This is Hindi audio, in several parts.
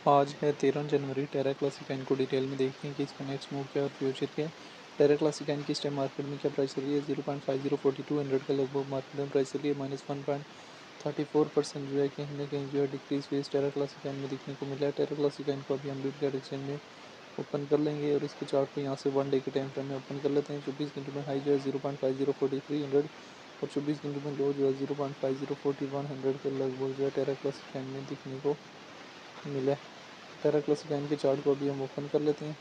आज है 13 जनवरी। टेरा क्लासिकैन को डिटेल में देखते हैं कि इसका नेक्स्ट मूव क्या है और फ्यूचर क्या है। टेरा क्लासिकैन की इस टाइम मार्केट में क्या प्राइस चल रही है? 0.5042 के लगभग मार्केट में प्राइस चल रही है। -1.34% जो है कहीं ना कहीं जो है डिक्रीज फेस टेरा क्लासिकैन में देखने को मिला है। टेरा क्लासिकैन को अभी हम डुप्लीकेट एक्सचेंज में ओपन कर लेंगे और इसके चार्ट को यहाँ से 1 डे के टाइम फ्रेम में ओपन कर लेते हैं। 24 घंटे में हाई जो है 0.504300 और 24 घंटे में लो जो है 0.504100 के लगभग जो है टेरा क्लासिकैन में दिखने को मिला है। टेरा क्लासिकैन के चार्ट को अभी हम ओपन कर लेते हैं।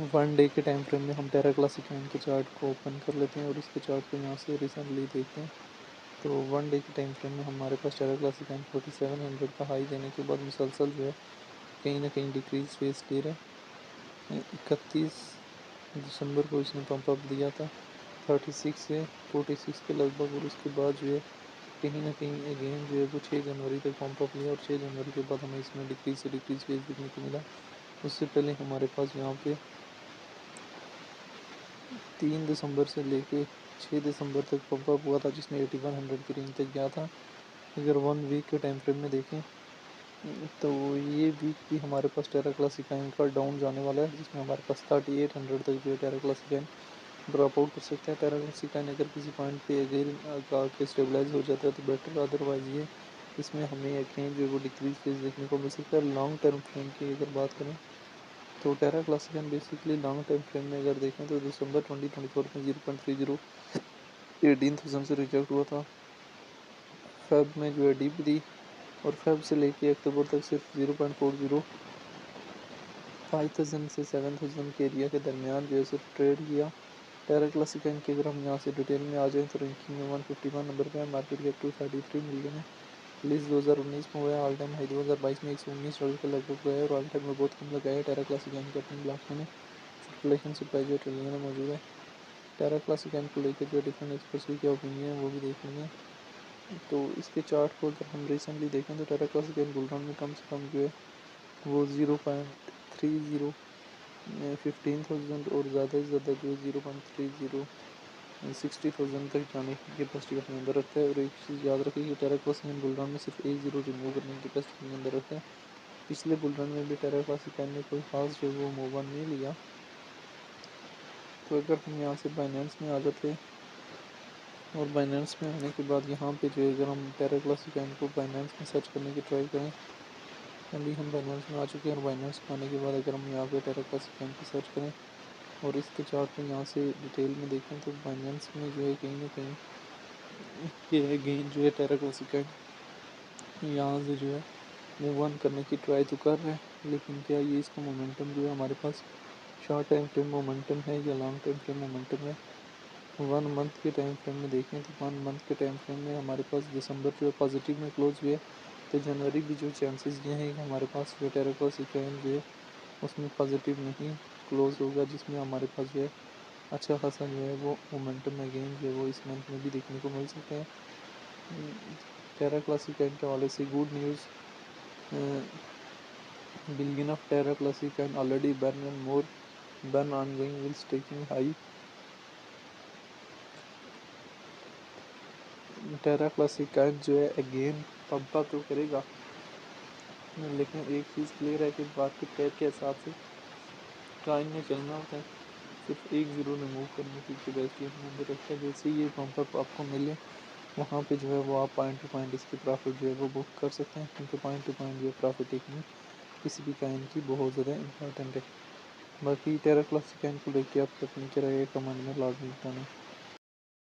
1 डे के टाइम फ्रेम में हम टेरा क्लासिकैन के चार्ट को ओपन कर लेते हैं और इसके चार्ट को यहाँ से रिसेंटली देखते हैं। तो 1 डे के टाइम फ्रेम में हमारे पास टेरा क्लासिकैन 4700 का हाई देने के बाद मुसलसल जो है कहीं ना कहीं डिक्रीज फेस ले रहा है। 31 दिसंबर को इसने पंप अप दिया था 36 से 46 के लगभग और उसके बाद जो है कहीं ना कहीं अगेन जो है वो 6 जनवरी तक पंप अप लिया और 6 जनवरी के बाद हमें इसमें डिक्रीज से डिक्रीज फेस देखने को मिला। उससे पहले हमारे पास यहाँ पे 3 दिसंबर से लेके 6 दिसंबर तक पंप अप हुआ था जिसने 8100 की रेंज तक गया था। अगर 1 वीक के टाइम फ्रेम में देखें तो ये वीक भी हमारे पास टेरा क्लासिकैन का डाउन जाने वाला है जिसमें हमारे पास 3800 तक जो है टेरा क्लासिकैन ड्रॉप आउट कर सकता है। टेरा क्लासिकैन अगर किसी पॉइंट पे अगेन आके स्टेबलाइज हो जाता है तो बेटर, अदरवाइज ये इसमें हमें अगेन जो है वो डिक्रीज फेज देखने को मिल सकता है। लॉन्ग टर्म फ्रेम की अगर बात करें तो टेरा क्लासिकन बेसिकली लॉन्ग टाइम फ्रेम में अगर देखें तो दिसंबर 2024 में 0.30 18,000 से रिजेक्ट हुआ था। फेब में जो है डीप दी और फेब से लेके अक्टूबर तक सिर्फ 0.40 5000 से 7000 के एरिया के दरमियान जो है सिर्फ ट्रेड किया। टेरा क्लासिकन की अगर हम यहाँ से डिटेल में आ जाएँ तो रैंकिंग में 151 नंबर पे है। मार्केट कैप 233 मिलियन है। रिलीज 2019 में हुआ है। ऑल टाइम हाई 2022 में 119 के लगभग गया है और ऑल टाइम में बहुत कम लगाया है। टेरा क्लासिकन के अपने ब्लॉक में सर्कुलेशन सप्लाई जो ट्रिलियन में मौजूद है। टेरा क्लासिकन को लेकर जो डिफरेंट एक्सपर्ट्स की क्या ओपिनियन है वो भी देख लेंगे। तो इसके चार्ट को अगर हम रिसेंटली देखें तो टेरा क्लासिकन बुल रन में कम से कम जो है वो 0.30 15,000 और ज़्यादा से ज़्यादा जो है 0.30 60,000 तक जाने की कैपेसिटी अपने अंदर रखता है। और एक चीज़ याद रखिए कि टेरा क्लासिकन बुल रन में सिर्फ 1 जीरो रिमूव करने की कैपेसिटी अपने अंदर रखता है। पिछले बुल रन में भी टेरा क्लासिकन ने कोई खास जो है वो मूव ऑन नहीं लिया। तो अगर हम यहाँ से बाइनेंस में आ जाते और बाइनेंस में आने के बाद यहाँ पे जो है अगर हम टेरा क्लासिकन को बाइनेंस में सर्च करने की ट्राई करें, अभी हम बाइनेंस में आ चुके हैं और बाइनेंस में आने के बाद अगर हम यहाँ पे टेरा क्लासिकन की सर्च करें और इसके चार्ट को यहाँ से डिटेल में देखें तो बाइनेंस में जो है कहीं ना कहीं ये है गेन जो है टेरा क्लासिकन यहाँ से जो है मूव ऑन करने की ट्राई तो कर रहे हैं, लेकिन क्या ये इसका मोमेंटम जो है हमारे पास शॉर्ट टाइम फ्रेम मोमेंटम है या लॉन्ग टाइम फ्रेम मोमेंटम है। 1 मंथ के टाइम फ्रेम में देखें तो 1 मंथ के टाइम फ्रेम में हमारे पास दिसंबर जो है पॉजिटिव में क्लोज हुए, तो जनवरी भी जो चांसेस ये हैं कि हमारे पास जो टेरा क्लासिकन जो है उसमें पॉजिटिव नहीं क्लोज होगा, जिसमें हमारे पास जो है अच्छा खासा जो है वो मोमेंटम अगेन जो है वो इस मंथ में भी देखने को मिल सकते हैं। टेरा क्लासिकन के हवाले से good news, billion of Terra Classic and already burn and more burn ongoing will staking high। Terra classic जो है अगेन पंप अप तो करेगा, लेकिन एक चीज़ क्लियर है कि मार्केट कैप के हिसाब से टाइम में चलना होता है। सिर्फ 1 जीरो रिमूव करने की कैपेसिटी अपने अंदर रखता है। जैसे ये पंप अप आपको मिले वहाँ पे जो है वो आप पॉइंट टू पॉइंट इसकी प्रॉफिट जो है वो बुक कर सकते हैं, क्योंकि पॉइंट टू पॉइंट जो है प्रॉफिट टेकिंग किसी भी काइन की बहुत ज़्यादा इंपॉर्टेंट है। बाकी टेरा क्लासिकन को लेके आप अपनी क्या राय है कमेंट में लाजमी बताना।